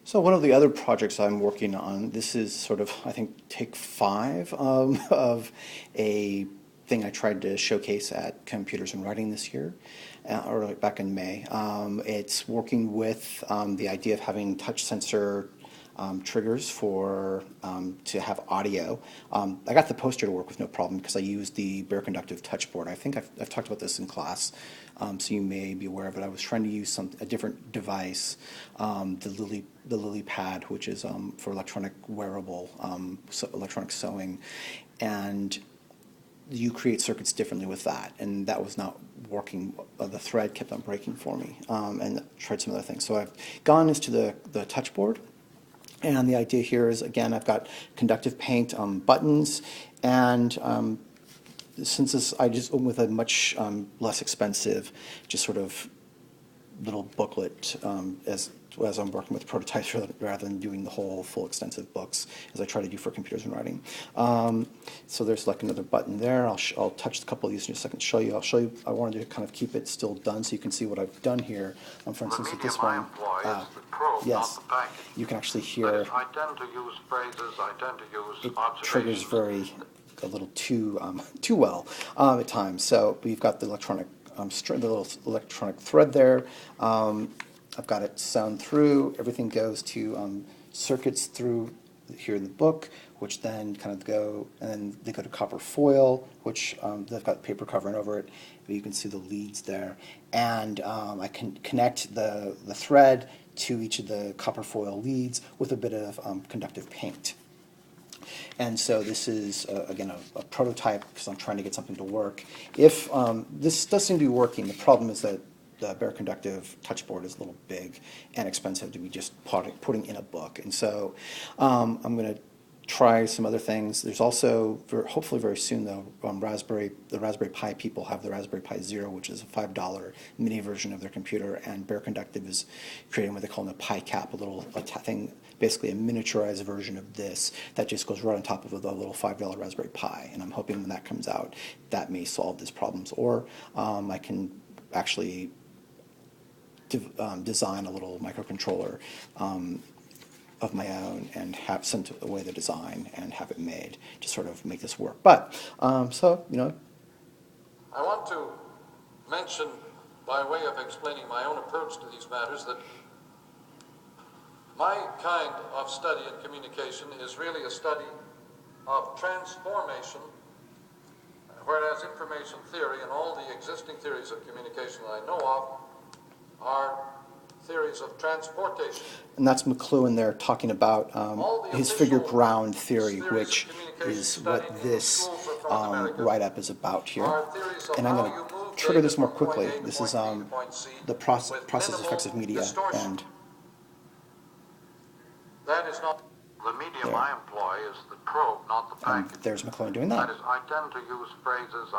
So one of the other projects I'm working on, this is sort of, I think, take 5 of a thing I tried to showcase at Computers and Writing this year, or back in May. It's working with the idea of having touch sensor triggers for to have audio. I got the poster to work with no problem because I used the bare conductive touch board. I think I've talked about this in class, so you may be aware of it. I was trying to use a different device, the Lily Pad, which is for electronic wearable, electronic sewing, and you create circuits differently with that, and that was not working. The thread kept on breaking for me, and tried some other things. So I've gone into the touch board. And the idea here is, again, I've got conductive paint buttons, and since I just went with a much less expensive, just sort of little booklet as I'm working with prototypes rather than doing the whole full extensive books as I try to do for Computers and Writing. So there's like another button there. I'll touch a couple of these in a second. I'll show you. I wanted to kind of keep it still done so you can see what I've done here. For instance, with this one, yes, you can actually hear. I tend to use phrases. I tend to use it triggers a little too well at times. So we've got the electronic. The little electronic thread there. I've got it sound through. Everything goes to circuits through here in the book, which then kind of go, and then they go to copper foil, which they've got paper covering over it. But you can see the leads there, and I can connect the thread to each of the copper foil leads with a bit of conductive paint. And so this is, again, a prototype because I'm trying to get something to work. If this does seem to be working, the problem is that the bare conductive touch board is a little big and expensive to be just putting in a book. And so I'm going to try some other things. There's also, hopefully very soon though, the Raspberry Pi people have the Raspberry Pi Zero, which is a $5 mini version of their computer, and bare conductive is creating what they call a Pi Cap, a little thing, basically a miniaturized version of this that just goes right on top of the little $5 Raspberry Pi. And I'm hoping when that comes out, that may solve these problems. Or I can actually design a little microcontroller of my own and have sent away the design and have it made to sort of make this work. But so, you know, I want to mention, by way of explaining my own approach to these matters, that my kind of study in communication is really a study of transformation, whereas information theory and all the existing theories of communication that I know of are theories of transportation. And that's McLuhan there talking about his figure ground theory, which is what this write-up is about here. And I'm going to trigger this more quickly. This is the process effects of media. And that is not the medium I employ is the probe, not the package. There's McLuhan doing that. That is, I tend to use phrases.